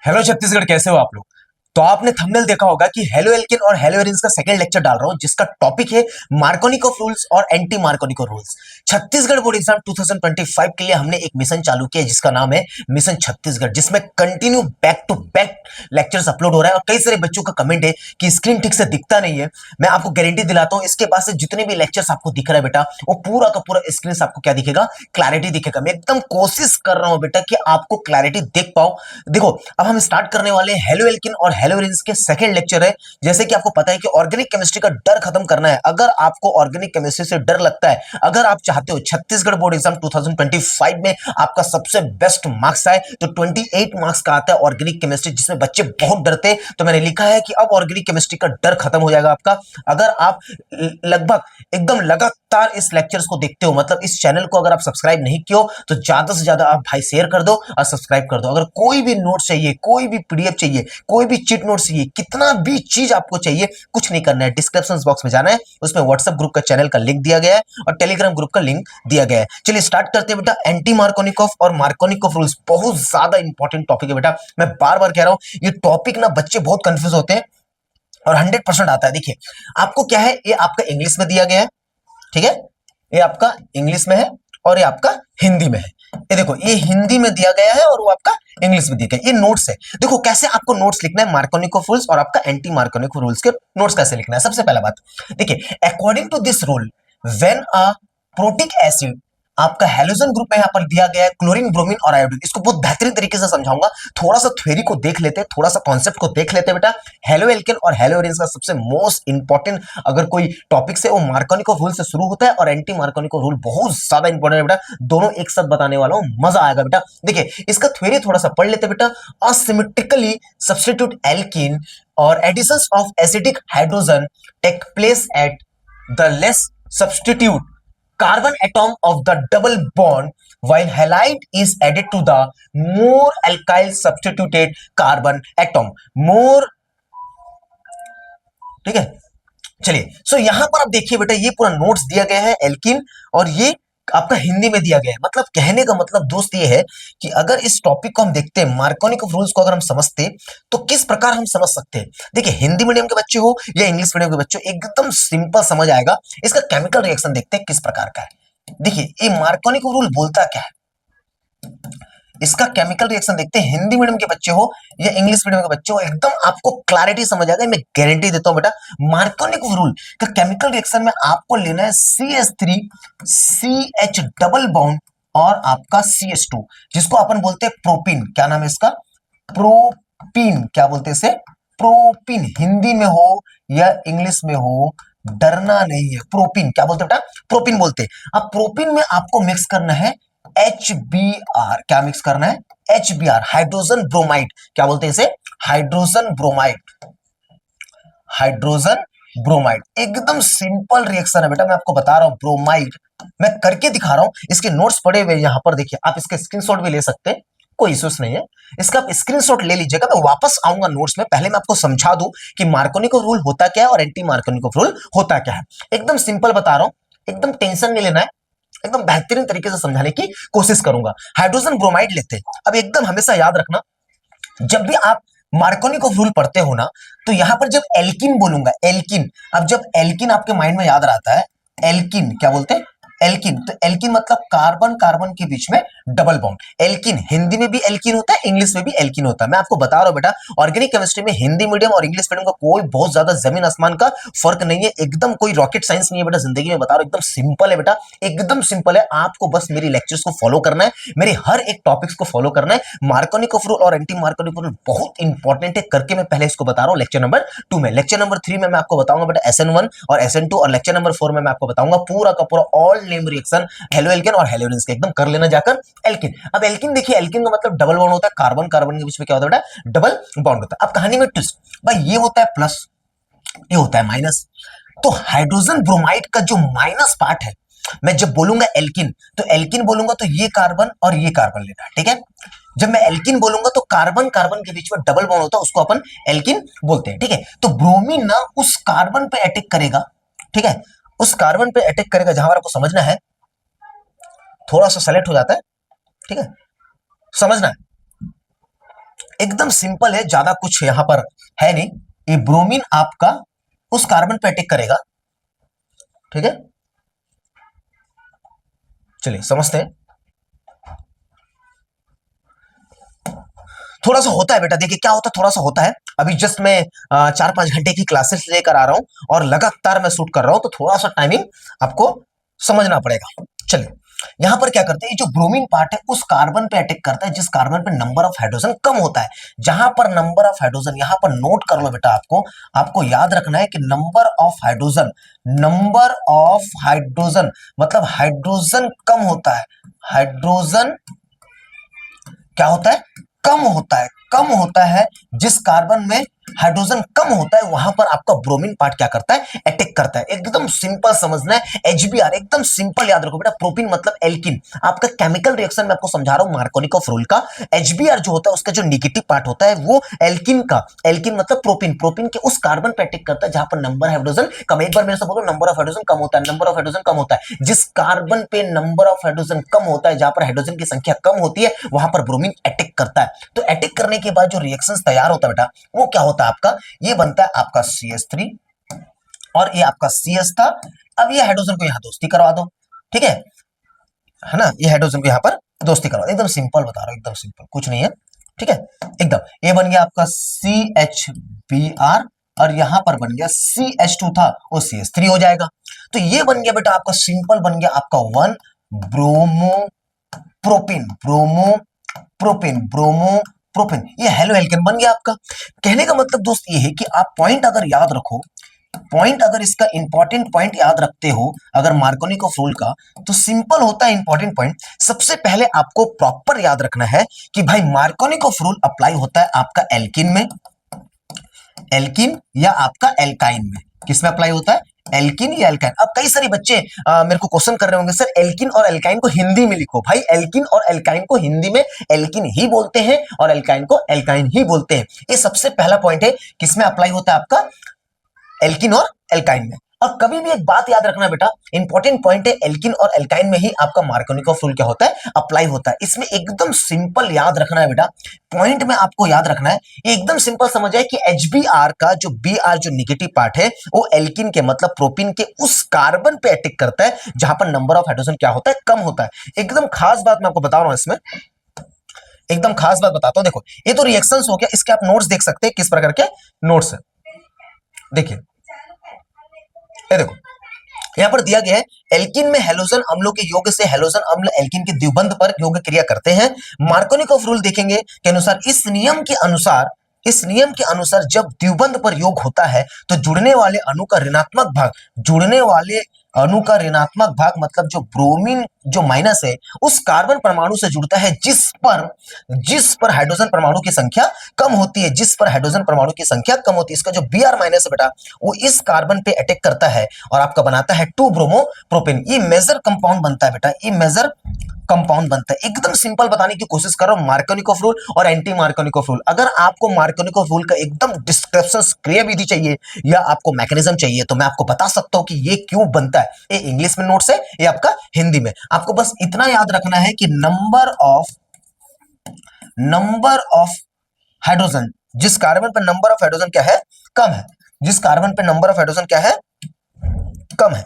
Hello Chhattisgarh, कैसे हो आप लोग। तो आपने थंबनेल देखा होगा कि हेलो एल्किन और हेलो एरिन्स का सेकंड लेक्चर डाल रहा हूं, जिसका टॉपिक है मार्कोनिकोव रूल्स और anti Markovnikov rules. Chhattisgarh board exam 2025 के लिए हमने एक मिशन चालू किया जिसका नाम है मिशन छत्तीसगढ़, जिसमें continue back to back lectures upload हो रहा है। और कई सारे बच्चों का कमेंट है कि स्क्रीन ठीक से दिखता नहीं है। मैं आपको गारंटी दिलाता हूं, इसके बाद से जितने भी लेक्चर्स आपको दिख रहा है बेटा, वो पूरा का पूरा स्क्रीन से आपको क्या दिखेगा, क्लैरिटी दिखेगा। मैं एकदम कोशिश कर रहा हूं बेटा कि आपको क्लैरिटी देख पाओ। देखो, अब हम स्टार्ट करने वाले हैं हेलो एल्किन और हेलो एरिन्स के सेकंड लेक्चर है। जैसे कि आपको पता है कि ऑर्गेनिक केमिस्ट्री का डर खत्म करना है। अगर आपको ऑर्गेनिक केमिस्ट्री से डर लगता है, अगर आप चाहते हो छत्तीसगढ़ बोर्ड एग्जाम 2025 में आपका सबसे बेस्ट मार्क्स आए, तो 28 मार्क्स का आता है ऑर्गेनिक केमिस्ट्री, जिसमें बच्चे बहुत डरते हैं। तो मैंने लिखा है कि अब ऑर्गेनिक केमिस्ट्री का डर खत्म हो जाएगा आपका। अगर आप लगभग एकदम लगातार इस लेक्चर्स को देखते हो, मतलब इस चैनल को अगर आप सब्सक्राइब नहीं किए हो, तो ज्यादा से ज्यादा आप भाई शेयर कर दो और सब्सक्राइब कर दो। अगर कोई भी नोट चाहिए, कोई भी पीडीएफ चाहिए, कोई भी चिट नोट चाहिए, कितना भी चीज आपको चाहिए, कुछ नहीं करना है, डिस्क्रिप्शन बॉक्स में जाना है, उसमें व्हाट्सएप ग्रुप का चैनल का लिंक दिया गया है और टेलीग्राम ग्रुप का लिंक दिया गया है। चलिए स्टार्ट करते हैं बेटा। एंटी मार्कोनिकोव और मार्कोनिकोव रूल्स बहुत ज्यादा इंपॉर्टेंट टॉपिक है बेटा। मैं बार बार कह रहा हूं, ये टॉपिक ना बच्चे बहुत कंफ्यूज होते हैं और 100% आता है। देखिए, आपको क्या है, ये आपका इंग्लिश में दिया गया है, ठीक है। ये आपका इंग्लिश में है और ये आपका हिंदी में है। ये देखो, ये हिंदी में दिया गया है और वो आपका इंग्लिश में दिया गया है। ये नोट्स है। देखो कैसे आपको नोट्स लिखना है मार्कोनिकोव रूल्स और आपका एंटी मार्कोनिकोव रूल्स के नोट्स कैसे लिखना है। सबसे पहला बात देखिए, according to this rule, when a protic acid, आपका हेलोजन ग्रुप में यहां पर दिया गया है क्लोरीन, ब्रोमीन और आयोडीन। इसको बहुत बेहतरीन तरीके से समझाऊंगा। थोड़ा सा थ्योरी को देख लेते हैं, थोड़ा सा कॉन्सेप्ट को देख लेते हैं बेटा। हेलो एल्केन और हेलो एरिन्स का सबसे मोस्ट इंपॉर्टेंट अगर कोई टॉपिक से, वो मार्कोनिकोव रूल से शुरू होता है और एंटी मार्कोनिकोव रूल बहुत ज्यादा इंपॉर्टेंट है बेटा। दोनों एक साथ बताने वाला हूं, मजा आएगा बेटा। देखिए, इसका थ्योरी थोड़ा सा पढ़ लेते बेटा। असिमेट्रिकली सब्स्टिट्यूट एल्कीन और additions of acidic hydrogen take place at the less substitute carbon atom of the double bond, while halide is added to the more alkyl substituted carbon atom more। ठीक है, चलिए। सो यहां पर आप देखिए बेटा, ये पूरा नोट्स दिया गया है एल्किन, और ये आपका हिंदी में दिया गया है। मतलब कहने का मतलब दोस्त ये है कि अगर इस टॉपिक को हम देखते हैं, मार्कोनिकोव रूल्स को अगर हम समझते हैं, तो किस प्रकार हम समझ सकते हैं। देखिए, हिंदी मीडियम के बच्चे हो या इंग्लिश मीडियम के बच्चे हो, एकदम सिंपल समझ आएगा। इसका केमिकल रिएक्शन देखते हैं किस प्रकार का है। देखिए, ये मार्कोनिकोव रूल बोलता क्या है, इसका केमिकल रिएक्शन देखते हैं। हिंदी मीडियम के बच्चे हो या इंग्लिश मीडियम के बच्चे हो, एकदम आपको क्लैरिटी समझ आएगा, मैं गारंटी देता हूं बेटा। मार्कोनिकोव रूल का केमिकल रिएक्शन में आपको लेना है CH3 CH डबल बॉन्ड और आपका CH2, जिसको अपन बोलते हैं प्रोपीन। क्या नाम है इसका, प्रोपीन। क्या बोलते हैं इसे, प्रोपीन। हिंदी में हो या इंग्लिश में हो, डरना नहीं है। प्रोपीन क्या बोलते हैं बेटा, प्रोपीन बोलते हैं। अब प्रोपीन में आपको मिक्स करना है HBr। क्या मिक्स करना है, HBr, हाइड्रोजन ब्रोमाइड। क्या बोलते हैं इसे, हाइड्रोजन ब्रोमाइड। हाइड्रोजन ब्रोमाइड एकदम सिंपल रिएक्शन है बेटा, मैं आपको बता रहा हूं। ब्रोमाइड मैं करके दिखा रहा हूं, इसके नोट्स पड़े हुए यहां पर देखिए, आप इसका स्क्रीनशॉट भी ले सकते हैं, कोई इश्यूज नहीं है। इसका आप स्क्रीनशॉट ले लीजिएगा, मैं वापस आऊंगा नोट्स में। पहले मैं आपको समझा दूं कि मार्कोनिकोव रूल होता क्या है और एंटी मार्कोनिकोव रूल होता क्या है। एकदम सिंपल बता रहा हूं, एकदम टेंशन नहीं लेना है, एकदम बेहतरीन तरीके से समझाने की कोशिश करूंगा। हाइड्रोजन ब्रोमाइड लेते हैं। अब एकदम हमेशा याद रखना, जब भी आप मार्कोनिकोव रूल पढ़ते हो ना, तो यहां पर जब एल्किन बोलूंगा, एल्किन, अब जब एल्किन आपके माइंड में याद रहता है, एल्किन क्या बोलते हैं, एल्किन। तो एल्किन मतलब कार्बन कार्बन के बीच में डबल बॉन्ड। एल्किन हिंदी में भी एल्किन होता है, इंग्लिश में भी एल्किन होता है। मैं आपको बता रहा हूं बेटा, ऑर्गेनिक केमिस्ट्री में हिंदी मीडियम और इंग्लिश मीडियम का कोई बहुत ज्यादा जमीन आसमान का फर्क नहीं है। एकदम कोई रॉकेट साइंस नहीं है बेटा, जिंदगी में बता रहा हूं, एकदम सिंपल है बेटा, एकदम सिंपल है। आपको बस मेरी लेक्चर्स को फॉलो करना है, मेरे हर एक टॉपिक्स को फॉलो करना है। मार्कोनिकोव रूल और एंटी मार्कोनिकोव रूल बहुत इंपॉर्टेंट है, करके मैं पहले इसको बता रहा हूं लेक्चर नंबर 2 में। लेक्चर नंबर 3 में मैं आपको बताऊंगा बेटा SN1 और SN2, और लेक्चर नंबर 4 में मैं आपको बताऊंगा पूरा का पूरा all name reaction halo alkane और हेलो एरिन्स के। एकदम कर लेना जाकर एल्किन। अब एल्किन देखिए, एल्किन का मतलब डबल बॉन्ड होता है, कार्बन कार्बन के बीच में क्या होता है बेटा, डबल बॉन्ड होता है। अब कहानी में ट्विस्ट, भाई ये होता है प्लस, ये होता है माइनस। तो हाइड्रोजन ब्रोमाइड का जो माइनस पार्ट है, मैं जब बोलूंगा एल्किन, तो एल्किन बोलूंगा तो ये कार्बन और ये कार्बन लेना, ठीक है। जब मैं एल्किन बोलूंगा तो कार्बन कार्बन के बीच में डबल बॉन्ड होता है, उसको अपन एल्किन बोलते हैं, ठीक है। तो ब्रोमीन ना उस कार्बन पे अटैक करेगा, ठीक है, उस कार्बन पे अटैक करेगा। जहां पर आपको समझना है, थोड़ा सा सेलेक्ट हो जाता है, ठीक है, समझना है। एकदम सिंपल है, ज्यादा कुछ यहां पर है नहीं। ये ब्रोमीन आपका उस कार्बन पे अटैक करेगा, ठीक है। चलिए समझते हैं। थोड़ा सा होता है बेटा, देखिए क्या होता है, थोड़ा सा होता है। अभी जस्ट मैं 4-5 घंटे की क्लासेस लेकर आ रहा हूं और लगातार मैं शूट कर रहा हूं, तो थोड़ा सा टाइमिंग आपको समझना पड़ेगा। चलिए यहां पर क्या करते हैं, ये जो ब्रोमीन पार्ट है उस कार्बन पे अटैक करता है जिस कार्बन पे नंबर ऑफ हाइड्रोजन कम होता है। जहां पर नंबर ऑफ हाइड्रोजन, यहां पर नोट कर लो बेटा, आपको आपको याद रखना है कि number of hydrogen, number of hydrogen मतलब हाइड्रोजन कम होता है। हाइड्रोजन क्या होता है, कम होता है, कम होता है। जिस कार्बन में हाइड्रोजन कम होता है वहां पर आपका ब्रोमीन पार्ट क्या करता है, अटैक करता है। एकदम सिंपल समझना है। एचबीआर एकदम सिंपल याद रखो बेटा, प्रोपीन मतलब एल्किन। आपका केमिकल रिएक्शन में आपको समझा रहा हूं मार्कोनिकॉफ रूल का। एचबीआर जो होता है उसका जो नेगेटिव पार्ट होता है वो एल्किन का, एल्किन मतलब प्रोपीन, प्रोपीन के उस कार्बन पे अटैक करता है जहां पर नंबर हाइड्रोजन कम। एक बार मेरे से बोलो, नंबर ऑफ हाइड्रोजन कम होता है, नंबर ऑफ हाइड्रोजन कम होता है। जिस कार्बन पे नंबर ऑफ हाइड्रोजन कम होता है, जहां पर हाइड्रोजन की संख्या कम होती है, वहां पर ब्रोमीन अटैक करता है। तो अटैक करने के बाद जो रिएक्शंस तैयार होता है बेटा, वो क्या होता है आपका, ये बनता है आपका CH3 और ये आपका CS था। अब ये हाइड्रोजन को यहां दोस्ती करवा दो, ठीक है ना। ये हाइड्रोजन को यहां पर दोस्ती करवा दो, एकदम सिंपल बता रहा हूं, एकदम सिंपल, कुछ नहीं है, ठीक है एकदम। ये बन गया आपका CHBr और यहां पर बन गया CH2 था, वो CH3 हो जाएगा। तो ये बन गया बेटा आपका सिंपल, बन गया आपका 1 bromo propyne, bromo propyne, bromo propyne. ये हेलो एल्केन बन गया आपका। कहने का मतलब दोस्त ये है कि आप पॉइंट अगर याद रखो, पॉइंट अगर इसका इंपॉर्टेंट पॉइंट याद रखते हो अगर मार्कोनिकॉफ रूल का, तो सिंपल होता है इंपॉर्टेंट पॉइंट। सबसे पहले आपको प्रॉपर याद रखना है कि भाई मार्कोनिकॉफ रूल अप्लाई होता है आपका एल्किन में, एल्किन या आपका एल्काइन में। किसमें अप्लाई होता है, एल्किन या एल्काइन। अब कई सारे बच्चे मेरे को क्वेश्चन कर रहे होंगे, सर एल्किन और एल्काइन को हिंदी में लिखो। भाई एल्किन और एल्काइन को हिंदी में एल्किन ही बोलते हैं और एल्काइन को एल्काइन ही बोलते हैं। ये सबसे पहला पॉइंट है, किसमें अप्लाई होता है आपका, एल्किन और एल्काइन में। और कभी भी एक बात याद रखना बेटा, इंपॉर्टेंट पॉइंट है, एल्किन और एल्काइन में ही आपका मार्कोनिकॉफ रूल क्या होता है, अप्लाई होता है। इसमें एकदम सिंपल याद रखना है बेटा, पॉइंट में आपको याद रखना है, ये एकदम सिंपल समझ जाए कि HBr का जो Br जो नेगेटिव पार्ट है वो एल्किन के मतलब प्रोपीन के उस कार्बन पे अटैक करता है जहां पर नंबर ऑफ हाइड्रोजन क्या होता है, कम होता है। एकदम खास बात मैं आपको बता रहा हूं इसमें, एकदम खास बात बताता हूं। देखो ये तो रिएक्शंस हो गया, इसके आप नोट्स देख सकते हैं, किस प्रकार के नोट्स है। देखिए ये देखो यहां पर दिया गया है, एल्किन में हैलोजन अम्लों के योग से हैलोजन अम्ल एल्किन के द्विबंध पर योग क्रिया करते हैं। मार्कोनिकॉफ रूल देखेंगे के अनुसार, इस नियम के अनुसार, इस नियम के अनुसार जब द्विबंध पर योग होता है तो जुड़ने वाले अणु का ऋणात्मक भाग, जुड़ने वाले अणु का ऋणात्मक भाग मतलब जो ब्रोमीन जो माइनस है उस कार्बन परमाणु से जुड़ता है जिस पर हाइड्रोजन परमाणु की संख्या कम होती है, जिस पर हाइड्रोजन परमाणु की संख्या कम होती है। इसका जो Br माइनस है बेटा वो इस कार्बन पे अटैक करता है और आपका बनाता है 2 ब्रोमो प्रोपेन। ये मेजर कंपाउंड बनता है बेटा, ये मेजर कंपाउंड बनता है। एकदम सिंपल बताने की कोशिश कर रहा हूं मार्कोनिकॉफ रूल और एंटी मार्कोनिकॉफ रूल। अगर आपको मार्कोनिकॉफ रूल का एकदम डिस्क्रिप्शन क्रिया विधि चाहिए या आपको मैकेनिज्म चाहिए तो मैं आपको बता सकता हूं कि ये क्यों बनता है। ये इंग्लिश में नोट्स है, ये आपका हिंदी में। आपको बस इतना याद रखना है कि नंबर ऑफ हाइड्रोजन, जिस कार्बन पर नंबर ऑफ हाइड्रोजन क्या है, कम है, जिस कार्बन पे नंबर ऑफ हाइड्रोजन क्या है, कम है,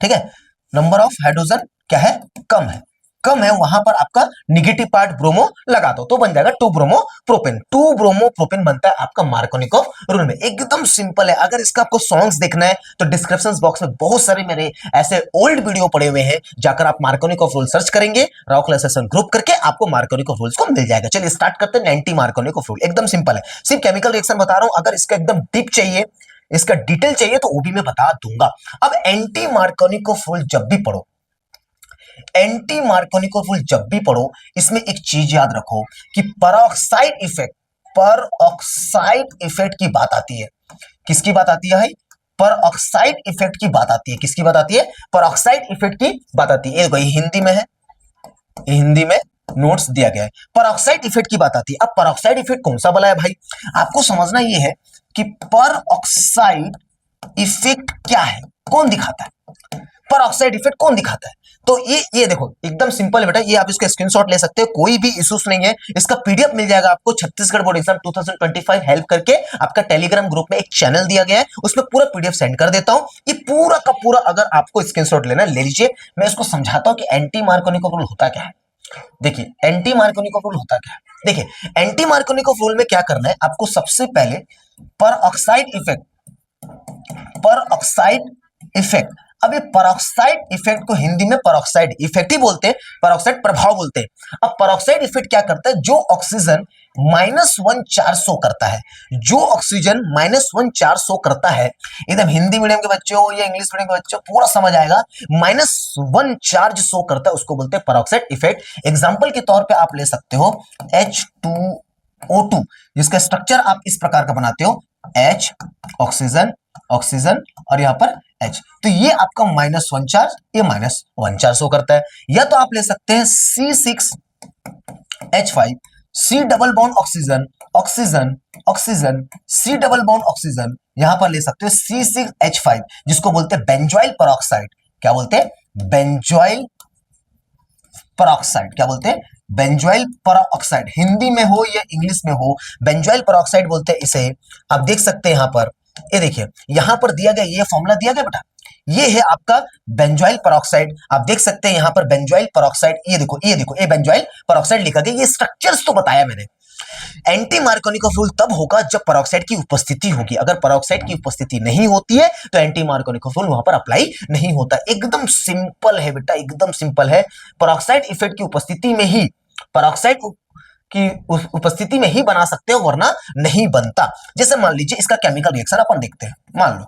ठीक है, नंबर ऑफ हाइड्रोजन क्या है, कम है, कम है, वहां पर आपका निगेटिव पार्ट ब्रोमो लगा दो तो बन जाएगा 2 ब्रोमो प्रोपेन। 2 ब्रोमो प्रोपेन बनता है आपका मार्कोनिकॉफ रूल में। एकदम सिंपल है। अगर इसका आपको सॉन्ग्स देखना है तो डिस्क्रिप्शन बॉक्स में बहुत सारे मेरे ऐसे ओल्ड वीडियो पड़े हुए हैं, जाकर आप मार्कोनिकॉफ रूल सर्च करेंगे, राव क्लास सेशन ग्रुप करके आपको मार्कोनिकॉफ रूल्स को मिल जाएगा। चलिए स्टार्ट करते हैं। एंटी मार्कोनिकॉफ रूल एकदम सिंपल है, सिर्फ केमिकल रिएक्शन बता रहा हूं। अगर इसका एकदम डीप चाहिए, इसका डिटेल चाहिए तो वो भी मैं बता दूंगा। अब एंटी मार्कोनिकॉफ रूल जब भी पढ़ो, एंटी मार्कोनिकॉफ रूल जब भी पढ़ो, इसमें एक चीज याद रखो कि परऑक्साइड इफेक्ट, परऑक्साइड इफेक्ट की बात आती है। किसकी बात आती है भाई, परऑक्साइड इफेक्ट की बात आती है। किसकी बात आती है, परऑक्साइड इफेक्ट की बात आती है। ये हिंदी में है, हिंदी में नोट्स दिया गया है, परऑक्साइड इफेक्ट की बात आती है। अब परऑक्साइड इफेक्ट कौन सा वाला है भाई, आपको समझना यह है कि परऑक्साइड इफेक्ट क्या है। कौन दिखाता है, परऑक्साइड इफेक्ट कौन दिखाता है। तो ये देखो एकदम सिंपल है बेटा, ये आप इसका स्क्रीनशॉट ले सकते हो, कोई भी इश्यूज नहीं है। इसका पीडीएफ मिल जाएगा आपको छत्तीसगढ़ बोर्ड एग्जाम 2025 हेल्प करके, आपका टेलीग्राम ग्रुप में एक चैनल दिया गया है, उसमें पूरा पीडीएफ सेंड कर देता हूं। ये पूरा का पूरा अगर आपको स्क्रीनशॉट लेना ले लीजिए। मैं इसको समझाता हूं कि एंटी मार्कोनिकोव रूल होता क्या है। देखिए एंटी मार्कोनिकोव रूल होता क्या है। देखिए एंटी मार्कोनिकोव रूल में क्या करना है आपको, सबसे पहले परऑक्साइड इफेक्ट, परऑक्साइड इफेक्ट। अब ये परऑक्साइड इफेक्ट को हिंदी में परऑक्साइड इफेक्ट ही बोलते हैं, परऑक्साइड प्रभाव बोलते हैं। अब परऑक्साइड इफेक्ट क्या करता है, जो ऑक्सीजन -1 शो करता है, जो ऑक्सीजन -1 शो करता है, एकदम हिंदी मीडियम के बच्चों या इंग्लिश मीडियम के बच्चों पूरा समझ आएगा, -1 शो करता है उसको बोलते हैं परऑक्साइड इफेक्ट। एग्जांपल के तौर पे आप ले सकते हो H2O2, जिसका स्ट्रक्चर आप इस प्रकार का बनाते हो, H ऑक्सीजन, ऑक्सीजन और यहां पर H, तो ये आपका -1 चार्ज, ये -1 चार्ज शो करता है। या तो आप ले सकते हैं C6H5, C double bond oxygen, oxygen, oxygen, C double bond oxygen, यहां पर ले सकते हो C6H5, जिसको बोलते हैं बेंजोइल परऑक्साइड। क्या बोलते हैं, बेंजोइल परऑक्साइड। क्या बोलते हैं, बेंजोइल परऑक्साइड। हिंदी में हो या इंग्लिश में हो, बेंजोइल परऑक्साइड बोलते हैं इसे। आप देख सकते हैं यहां पर, ये देखिए यहां पर दिया गया, ये फॉर्मूला दिया गया बेटा, ये है आपका बेंजोइल परऑक्साइड। आप देख सकते हैं यहां पर बेंजोइल परऑक्साइड, ये देखो ये देखो, ये बेंजोइल परऑक्साइड लिखा गया। ये स्ट्रक्चर्स तो बताया मैंने। एंटी मार्कोनिकोव रूल तब होगा जब परऑक्साइड की उपस्थिति होगी। अगर परऑक्साइड की उपस्थिति नहीं होती है तो एंटी मार्कोनिकोव रूल वहां पर अप्लाई नहीं होता। एकदम सिंपल है बेटा, एकदम सिंपल है। परऑक्साइड इफेक्ट की उपस्थिति में ही, परऑक्साइड की उपस्थिति में ही बना सकते हो, वरना नहीं बनता। जैसे मान लीजिए इसका केमिकल रिएक्शन अपन देखते हैं, मान लो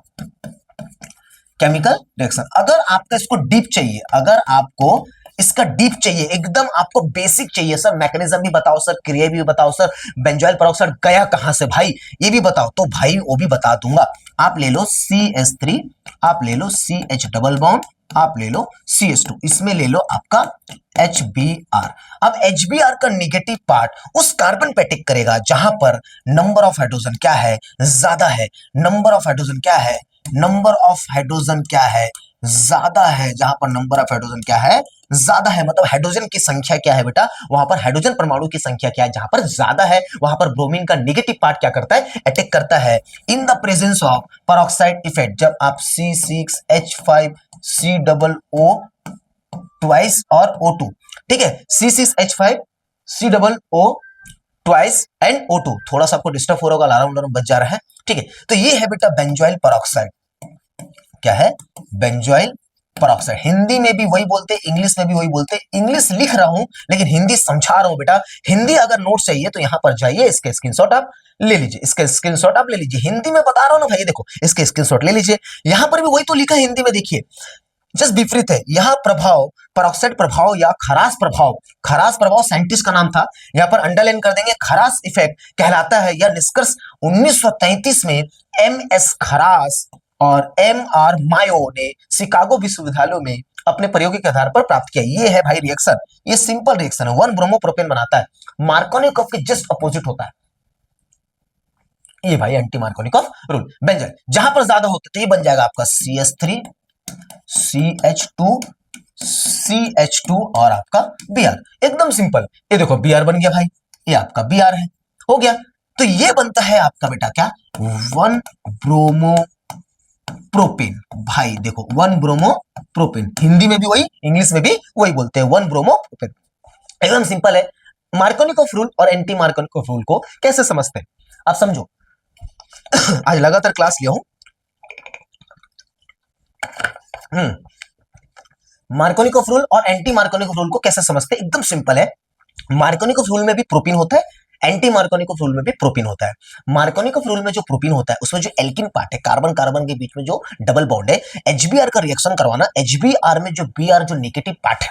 केमिकल रिएक्शन, अगर आपका इसको डीप चाहिए, अगर आपको इसका डीप चाहिए, एकदम आपको बेसिक चाहिए, सर मैकेनिज्म भी बताओ, सर क्रिया भी बताओ, सर बेंजोइल परऑक्साइड गया कहां से भाई ये भी बताओ, तो भाई वो भी बता दूंगा। आप ले लो CH3, आप ले लो CH डबल बॉन्ड, आप ले लो CH2, इसमें ले लो आपका HBr। अब HBr का निगेटिव पार्ट उस कार्बन पे अटैक करेगा जहां पर नंबर ऑफ हाइड्रोजन क्या है, ज्यादा है। नंबर ऑफ हाइड्रोजन क्या है, नंबर ऑफ हाइड्रोजन क्या है, ज्यादा है। जहां पर नंबर ऑफ हाइड्रोजन क्या है, ज्यादा है, मतलब हाइड्रोजन की संख्या क्या है बेटा, वहां पर हाइड्रोजन परमाणु की संख्या क्या है, जहां पर ज्यादा है वहां पर ब्रोमीन का नेगेटिव पार्ट क्या करता है, अटैक करता है। In the presence of peroxide effect, जब आप C6H5 C double O twice और O2, ठीक है, C6H5 C double O twice and O2, थोड़ा सा आपको डिस्टर्ब हो रहा होगा, अलार्म बज जा रहा है, ठीक है। तो ये है बेटा बेंजोइल परऑक्साइड। क्या है, बेंजोइल परऑक्साइड। हिंदी में भी वही बोलते हैं, इंग्लिश में भी वही बोलते हैं। इंग्लिश लिख रहा हूं लेकिन हिंदी समझा रहा हूं बेटा। हिंदी अगर नोट चाहिए तो यहां पर जाइए, इसके स्क्रीनशॉट आप ले लीजिए, इसके स्क्रीनशॉट आप ले लीजिए। हिंदी में बता रहा हूं ना भाई, देखो इसके स्क्रीनशॉट ले लीजिए। यहां पर भी वही तो लिखा है हिंदी में, देखिए जस्ट विपरीत है। यहां प्रभाव, परऑक्साइड प्रभाव या खरास प्रभाव, खरास प्रभाव साइंटिस्ट का नाम था, यहां पर अंडरलाइन कर देंगे। खरास इफेक्ट कहलाता है, या निष्कर्ष 1933 में MS खरास और MR मायो ने शिकागो विश्वविद्यालयों में अपने प्रयोगों के आधार पर प्राप्त किया। ये है भाई रिएक्शन, ये सिंपल रिएक्शन है, 1 ब्रोमोप्रोपेन बनाता है। मार्कोनिकोव के जस्ट अपोजिट होता है ये भाई एंटी मार्कोनिकोव रूल। बेंजोइल जहां पर ज्यादा होता है तो ये बन जाएगा आपका CH3 CH2 CH2 और आपका Br। एकदम सिंपल, ये देखो Br बन गया भाई, ये आपका Br है, हो गया। तो ये बनता है आपका बेटा क्या, 1 ब्रोमो प्रोपेन। भाई देखो 1 ब्रोमो प्रोपेन, हिंदी में भी वही, इंग्लिश में भी वही बोलते हैं, 1 ब्रोमो प्रोपेन। एकदम सिंपल है। मार्कोनिकोव रूल और एंटी मार्कोनिकोव रूल को कैसे समझते हैं आप समझो। आज लगातार क्लास लिया हूं। मार्कोनिकोव रूल और एंटी मार्कोनिकोव रूल को कैसे समझते हैं, एकदम सिंपल है। मार्कोनिकोव रूल में भी प्रोपीन होता है, एंटी मार्कोनिकोव रूल में भी प्रोपीन होता है। मार्कोनिकोव रूल में जो प्रोपीन होता है उसमें जो एल्किन पार्ट है, कार्बन कार्बन के बीच में जो डबल बॉन्ड है, HBr का रिएक्शन करवाना, HBr में जो Br जो नेगेटिव पार्ट है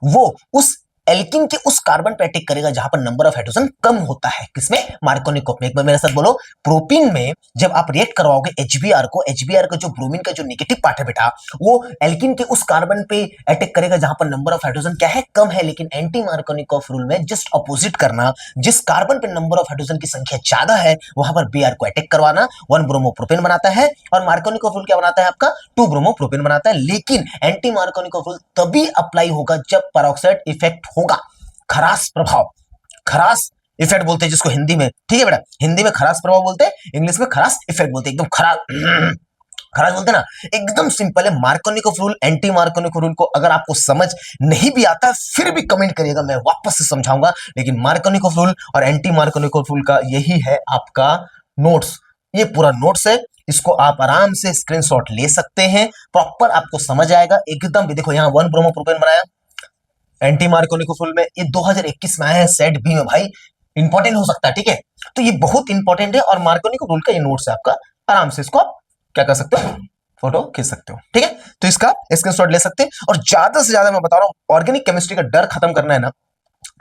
वो उस एल्किन के उस कार्बन पे अटैक करेगा जहां पर नंबर ऑफ हाइड्रोजन कम होता है। किसमें? मार्कोनिक में। एक बार मेरे साथ बोलो, प्रोपीन में जब आप रिएक्ट करवाओगे एचबीआर को, एचबीआर का जो ब्रोमीन का जो नेगेटिव पार्ट है बेटा, वो एल्किन के उस कार्बन पे अटैक करेगा जहां पर नंबर ऑफ हाइड्रोजन क्या है? कम है। लेकिन एंटी मार्कोनिकॉफ रूल में जस्ट अपोजिट करना, जिस कार्बन पे नंबर ऑफ हाइड्रोजन की संख्या ज्यादा है वहां पर बीआर को अटैक करवाना 1 ब्रोमोप्रोपेन बनाता है, और मार्कोनिकॉफ रूल क्या बनाता है आपका? 2 ब्रोमोप्रोपेन बनाता है। लेकिन एंटी मार्कोनिकॉफ रूल तभी अप्लाई होगा जब पेरोक्साइड इफेक्ट होगा, खरास प्रभाव। खरास इफेक्ट बोलते हैं जिसको हिंदी में, ठीक है बेटा, हिंदी में खरास प्रभाव बोलते हैं, इंग्लिश में खरास इफेक्ट बोलते हैं। एकदम खरास खरास बोलते हैं ना, एकदम सिंपल है। Markovnikov rule, anti Markovnikov rule को अगर आपको समझ नहीं भी आता फिर भी कमेंट करिएगा, मैं वापस से समझाऊंगा। लेकिन मार्कोनिकॉफ रूल और एंटी मार्कोनिकॉफ रूल का यही है आपका नोट्स, ये पूरा नोट्स है। इसको आप आराम से स्क्रीनशॉट ले सकते हैं, प्रॉपर आपको समझ आएगा एकदम। देखो यहाँ 1 ब्रोमोप्रोपेन बनाया एंटी मार्कोनिकॉफ रूल में, ये 2021 में आया है सेट बी में भाई, इंपॉर्टेंट हो सकता है, ठीक है। तो ये बहुत इंपॉर्टेंट है और मार्कोनिकॉफ रूल का ये नोट्स है आपका, आराम से इसको आप क्या कर सकते हो? फोटो खींच सकते हो, ठीक है। तो इसका स्क्रीनशॉट ले सकते हैं। और ज्यादा से ज्यादा मैं बता रहा हूं, ऑर्गेनिक केमिस्ट्री का डर खत्म करना है ना,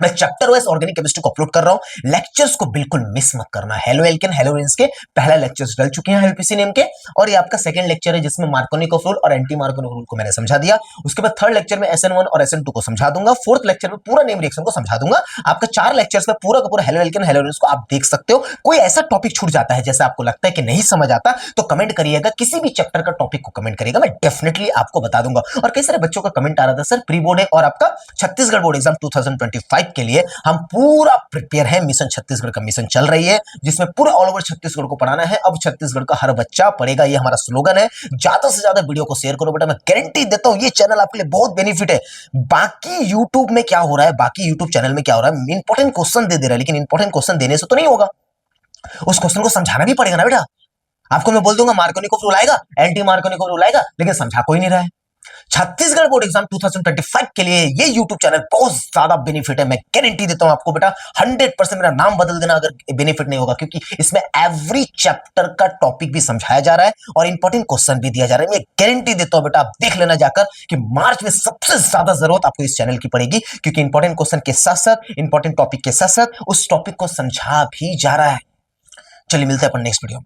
मैं चैप्टर वाइज ऑर्गेनिक केमिस्ट्री को अपलोड कर रहा हूं, लेक्चर्स को बिल्कुल मिस मत करना। हेलो एल्केन, हेलो एल्केन्स के पहला लेक्चर्स डल चुके हैं एलपीसी नेम के, और ये आपका सेकंड लेक्चर है जिसमें मार्कोनिकॉफ रूल और एंटी मार्कोनिकॉफ रूल को मैंने समझा दिया। उसके बाद थर्ड लेक्चर में SN1 और SN2 को समझा दूंगा, फोर्थ लेक्चर में पूरा नेम रिएक्शन को समझा दूंगा। आपका 4 लेक्चर्स में पूरा का पूरा हेलो एल्केन, हेलो एल्केन्स को आप देख सकते हो। कोई ऐसा टॉपिक छूट जाता है जैसे आपको लगता है कि नहीं समझ आता, तो कमेंट करिएगा, किसी भी चैप्टर का टॉपिक को कमेंट करिएगा, मैं डेफिनेटली आपको बता दूंगा। और कई सारे बच्चों का कमेंट आ रहा था, सर प्री बोर्ड है और आपका छत्तीसगढ़ बोर्ड एग्जाम 2025 के लिए हम पूरा प्रिपेयर है। मिशन छत्तीसगढ़ का मिशन चल रही है जिसमें पूरा ऑल ओवर छत्तीसगढ़ को पढ़ाना है। अब छत्तीसगढ़ का हर बच्चा पढ़ेगा, ये हमारा स्लोगन है। ज्यादा से ज्यादा वीडियो को शेयर करो बेटा, मैं गारंटी देता हूं ये चैनल आपके लिए बहुत बेनिफिट है। बाकी यूट्यूब में क्या हो रहा है, बाकी यूट्यूब चैनल में क्या हो रहा है, इंपॉर्टेंट क्वेश्चन दे रहा है, लेकिन इंपॉर्टेंट क्वेश्चन देने से तो नहीं होगा, उस क्वेश्चन को समझाना भी पड़ेगा ना बेटा। आपको मैं बोल दूंगा मार्कोनिकॉफ रूल आएगा, एंटी मार्कोनिकॉफ रूल आएगा, लेकिन समझा कोई नहीं रहा है। छत्तीसगढ़ बोर्ड एग्जाम 2025 के लिए ये YouTube चैनल बहुत ज्यादा बेनिफिट है, मैं गारंटी देता हूं आपको बेटा। 100% मेरा नाम बदल देना अगर बेनिफिट नहीं होगा, क्योंकि इसमें एवरी चैप्टर का टॉपिक भी समझाया जा रहा है और इंपॉर्टेंट क्वेश्चन भी दिया जा रहा है। मैं गारंटी देता हूं बेटा, आप देख लेना जाकर कि मार्च में सबसे ज्यादा जरूरत आपको इस चैनल की पड़ेगी, क्योंकि इंपॉर्टेंट क्वेश्चन के साथ साथ, इंपॉर्टेंट टॉपिक के साथ साथ उस टॉपिक को समझा भी जा रहा है। चलिए मिलते हैं अपन नेक्स्ट वीडियो में।